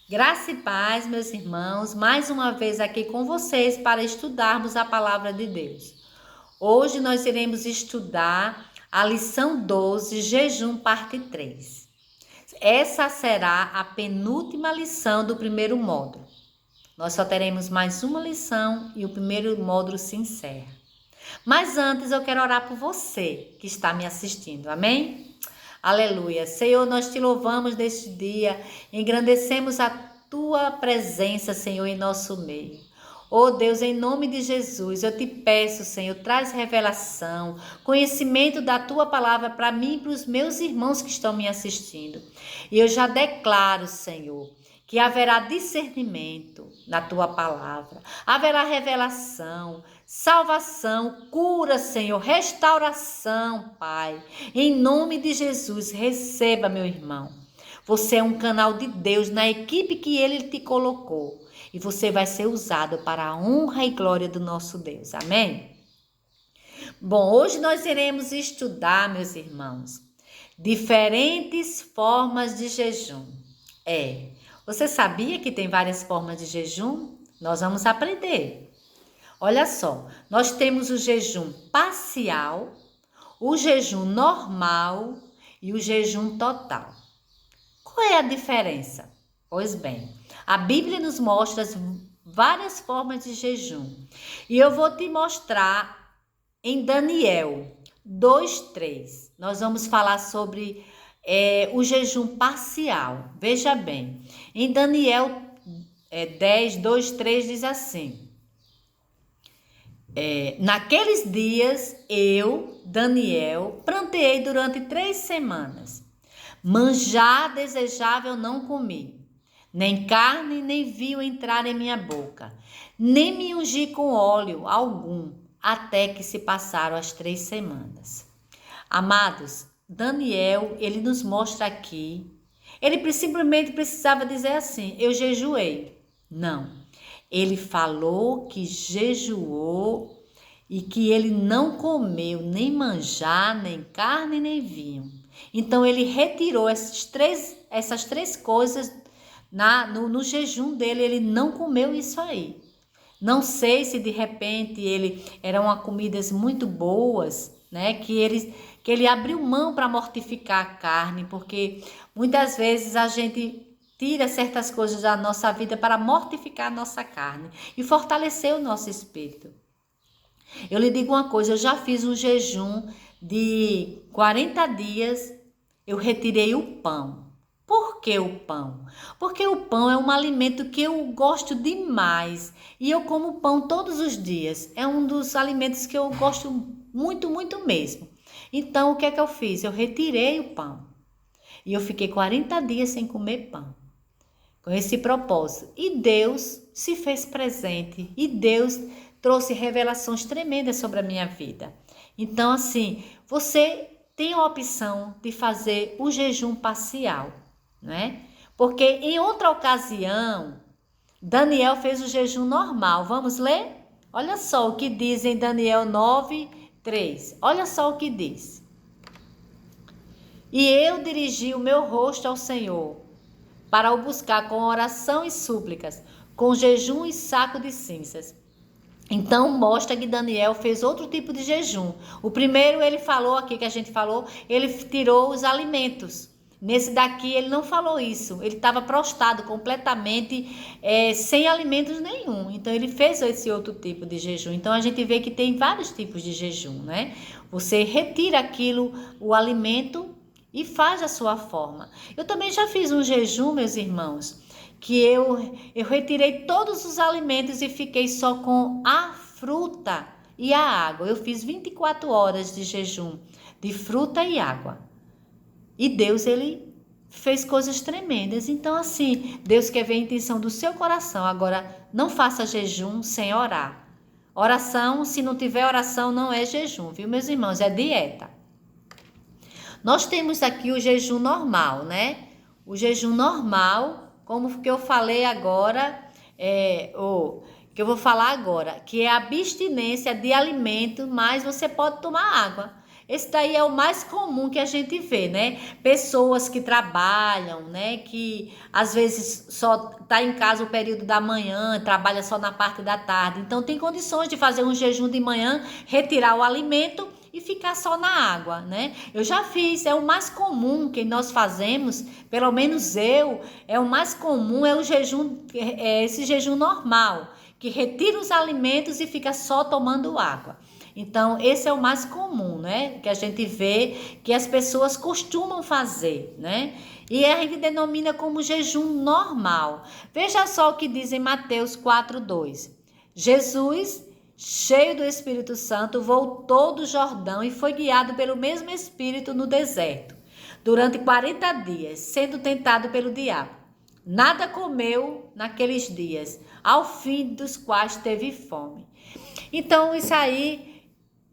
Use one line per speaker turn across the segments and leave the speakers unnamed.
Graça e paz, meus irmãos, mais uma vez aqui com vocês para estudarmos a palavra de Deus. Hoje nós iremos estudar a lição 12, jejum, parte 3. Essa será a penúltima lição do primeiro módulo. Nós só teremos mais uma lição e o primeiro módulo se encerra. Mas antes eu quero orar por você que está me assistindo, amém? Aleluia. Senhor, nós te louvamos neste dia, engrandecemos a tua presença, Senhor, em nosso meio. Oh Deus, em nome de Jesus, eu te peço, Senhor, traz revelação, conhecimento da tua palavra para mim e para os meus irmãos que estão me assistindo. E eu já declaro, Senhor, que haverá discernimento na tua palavra, haverá revelação, salvação, cura, Senhor, restauração, Pai. Em nome de Jesus, receba, meu irmão. Você é um canal de Deus na equipe que Ele te colocou. E você vai ser usado para a honra e glória do nosso Deus. Amém? Bom, hoje nós iremos estudar, meus irmãos, diferentes formas de jejum. Você sabia que tem várias formas de jejum? Nós vamos aprender. Olha só, nós temos o jejum parcial, o jejum normal e o jejum total. Qual é a diferença? Pois bem, a Bíblia nos mostra várias formas de jejum. E eu vou te mostrar em Daniel 2:3. Nós vamos falar sobre o jejum parcial. Veja bem, em Daniel 10, 2, 3 diz assim: naqueles dias eu, Daniel, pranteei durante 3 semanas. Manjar desejável não comi, nem carne nem vinho entrar em minha boca, nem me ungi com óleo algum, até que se passaram as 3 semanas. Amados, Daniel, ele nos mostra aqui, ele simplesmente precisava dizer assim: eu jejuei. Não, ele falou que jejuou e que ele não comeu nem manjar, nem carne, nem vinho. Então ele retirou essas três coisas no jejum dele, ele não comeu isso aí. Não sei se de repente eram comidas muito boas, né? Que ele abriu mão para mortificar a carne, porque muitas vezes a gente tira certas coisas da nossa vida para mortificar a nossa carne e fortalecer o nosso espírito. Eu lhe digo uma coisa, eu já fiz um jejum de 40 dias, eu retirei o pão. Por que o pão? Porque o pão é um alimento que eu gosto demais e eu como pão todos os dias. É um dos alimentos que eu gosto muito, muito mesmo. Então, o que é que eu fiz? Eu retirei o pão e eu fiquei 40 dias sem comer pão, com esse propósito. E Deus se fez presente e Deus trouxe revelações tremendas sobre a minha vida. Então, assim, você tem a opção de fazer o jejum parcial, né? Porque em outra ocasião, Daniel fez o jejum normal. Vamos ler? Olha só o que diz em Daniel 9:3. Olha só o que diz. E eu dirigi o meu rosto ao Senhor, para o buscar com oração e súplicas, com jejum e saco de cinzas. Então mostra que Daniel fez outro tipo de jejum. O primeiro ele falou aqui que a gente falou, ele tirou os alimentos. Nesse daqui ele não falou isso, ele estava prostrado completamente, sem alimentos nenhum. Então ele fez esse outro tipo de jejum. Então a gente vê que tem vários tipos de jejum, né? Você retira aquilo, o alimento, e faz a sua forma. Eu também já fiz um jejum, meus irmãos, que eu retirei todos os alimentos e fiquei só com a fruta e a água. Eu fiz 24 horas de jejum de fruta e água. E Deus, ele fez coisas tremendas. Então, assim, Deus quer ver a intenção do seu coração. Agora, não faça jejum sem orar. Oração, se não tiver oração, não é jejum, viu, meus irmãos? É dieta. Nós temos aqui o jejum normal, né? O jejum normal, como que eu falei agora, que eu vou falar agora, que é a abstinência de alimento, mas você pode tomar água. Esse daí é o mais comum que a gente vê, né? Pessoas que trabalham, né? Que às vezes só tá em casa o período da manhã, trabalha só na parte da tarde. Então tem condições de fazer um jejum de manhã, retirar o alimento e ficar só na água, né? Eu já fiz, é o mais comum que nós fazemos, pelo menos eu, é o mais comum, é o jejum, esse jejum normal, que retira os alimentos e fica só tomando água. Então, esse é o mais comum, né? Que a gente vê que as pessoas costumam fazer, né? E a gente denomina como jejum normal. Veja só o que diz em Mateus 4:2. Jesus, cheio do Espírito Santo, voltou do Jordão e foi guiado pelo mesmo Espírito no deserto, durante 40 dias, sendo tentado pelo diabo. Nada comeu naqueles dias, ao fim dos quais teve fome. Então, isso aí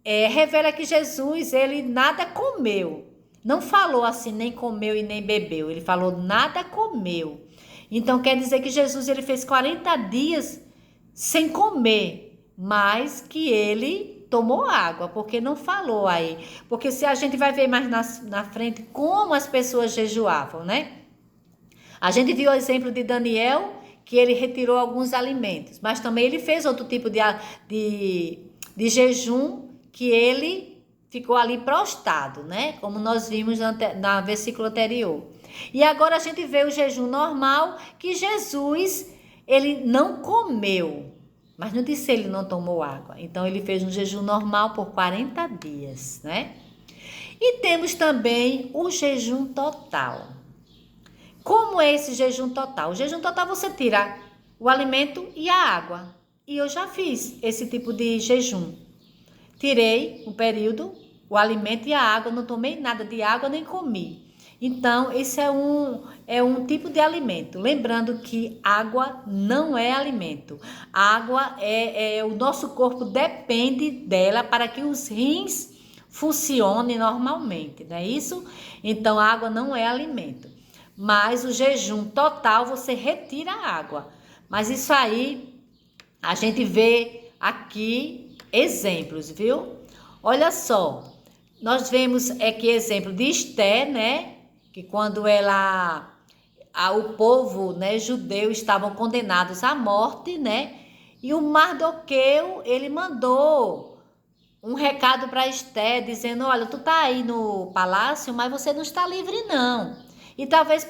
revela que Jesus, ele nada comeu. Não falou assim, nem comeu e nem bebeu. Ele falou nada comeu. Então, quer dizer que Jesus, ele fez 40 dias sem comer, mas que ele tomou água, porque não falou aí. Porque se a gente vai ver mais na frente como as pessoas jejuavam, né? A gente viu o exemplo de Daniel, que ele retirou alguns alimentos, mas também ele fez outro tipo de jejum, que ele ficou ali prostrado, né? Como nós vimos na versículo anterior. E agora a gente vê o jejum normal, que Jesus, ele não comeu, mas não disse ele não tomou água. Então ele fez um jejum normal por 40 dias, né? E temos também o jejum total. Como é esse jejum total? O jejum total você tira o alimento e a água. E eu já fiz esse tipo de jejum. Tirei um período, o alimento e a água, não tomei nada de água nem comi. Então, esse é um tipo de alimento. Lembrando que água não é alimento. Água o nosso corpo depende dela para que os rins funcionem normalmente, não é isso? Então, a água não é alimento. Mas o jejum total, você retira a água. Mas isso aí, a gente vê aqui exemplos, viu? Olha só, nós vemos aqui exemplo de Esté, né? Que quando o povo, né, judeu estavam condenados à morte, né? E o Mardoqueu, ele mandou um recado para Esté, dizendo, olha, tu tá aí no palácio, mas você não está livre não. E talvez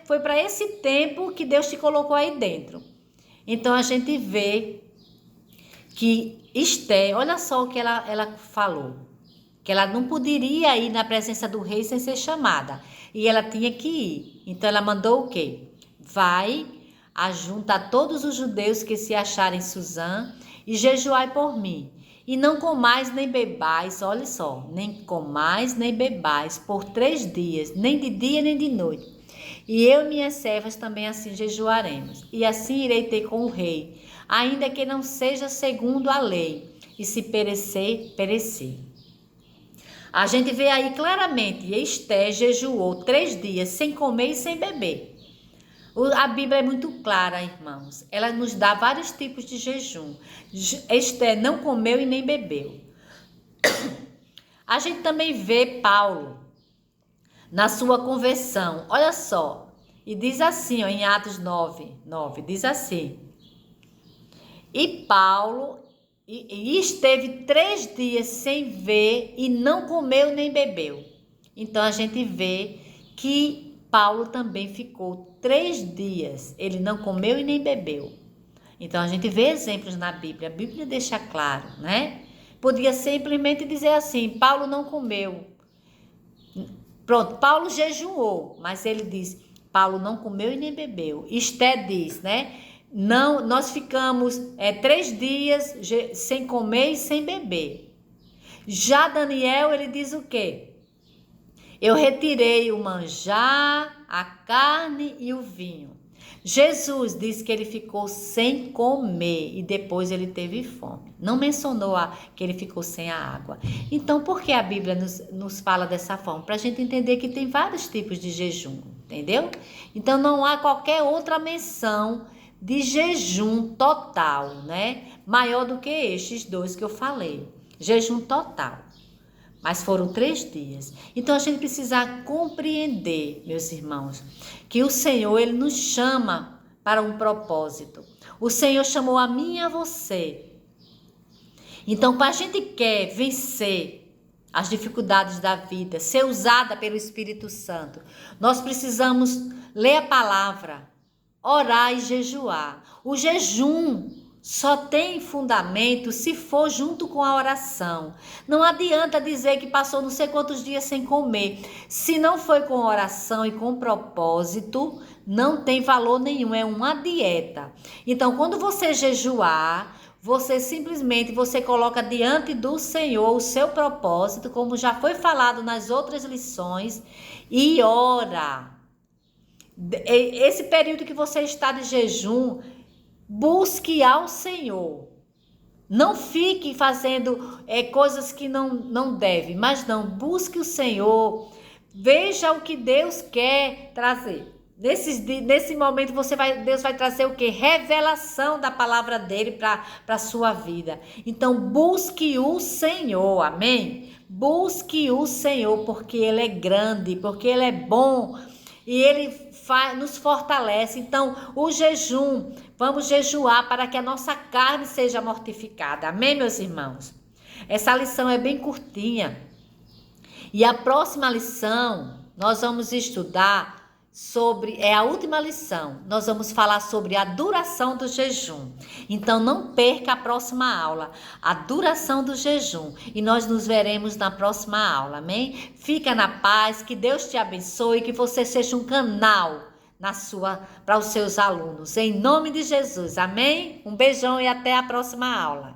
foi para esse tempo que Deus te colocou aí dentro. Então a gente vê que Esté, olha só o que ela falou, que ela não poderia ir na presença do rei sem ser chamada, e ela tinha que ir. Então ela mandou o quê? Vai, ajunta todos os judeus que se acharem em Suzã e jejuai por mim, e não comais nem bebais, olha só, nem comais nem bebais por 3 dias, nem de dia nem de noite. E eu e minhas servas também assim jejuaremos, e assim irei ter com o rei, ainda que não seja segundo a lei, e se perecer, perecer. A gente vê aí claramente, Esté jejuou 3 dias sem comer e sem beber. A Bíblia é muito clara, irmãos. Ela nos dá vários tipos de jejum. Esté não comeu e nem bebeu. A gente também vê Paulo na sua conversão. Olha só. E diz assim, ó, em Atos 9, diz assim. E Paulo esteve 3 dias sem ver e não comeu nem bebeu. Então a gente vê que Paulo também ficou 3 dias. Ele não comeu e nem bebeu. Então a gente vê exemplos na Bíblia. A Bíblia deixa claro, né? Podia simplesmente dizer assim, Paulo não comeu. Pronto, Paulo jejuou, mas ele diz, Paulo não comeu e nem bebeu. Esté diz, né? Não, nós ficamos 3 dias sem comer e sem beber. Já Daniel, ele diz o quê? Eu retirei o manjar, a carne e o vinho. Jesus diz que ele ficou sem comer e depois ele teve fome. Não mencionou que ele ficou sem a água. Então, por que a Bíblia nos fala dessa forma? Para a gente entender que tem vários tipos de jejum, entendeu? Então, não há qualquer outra menção de jejum total, né? Maior do que estes 2 que eu falei. Jejum total. mas foram 3 dias. Então a gente precisa compreender, meus irmãos, que o Senhor, Ele nos chama para um propósito. O Senhor chamou a mim e a você. Então, quando a gente quer vencer as dificuldades da vida, ser usada pelo Espírito Santo, nós precisamos ler a palavra, orar e jejuar. O jejum só tem fundamento se for junto com a oração. Não adianta dizer que passou não sei quantos dias sem comer. Se não foi com oração e com propósito, não tem valor nenhum, é uma dieta. Então, quando você jejuar, você simplesmente coloca diante do Senhor o seu propósito, como já foi falado nas outras lições, e ora. Esse período que você está de jejum, busque ao Senhor. Não fique fazendo coisas que não deve, mas não, busque o Senhor. Veja o que Deus quer trazer. Nesse momento Deus vai trazer o quê? Revelação da palavra dele para a sua vida. Então busque o Senhor, amém? Busque o Senhor, porque Ele é grande, porque Ele é bom e Ele nos fortalece. Então o jejum, vamos jejuar para que a nossa carne seja mortificada, amém, meus irmãos? Essa lição é bem curtinha e a próxima lição nós vamos estudar é a última lição. Nós vamos falar sobre a duração do jejum. Então não perca a próxima aula, a duração do jejum. E nós nos veremos na próxima aula, amém? Fica na paz, que Deus te abençoe, que você seja um canal para os seus alunos. Em nome de Jesus, amém? Um beijão e até a próxima aula.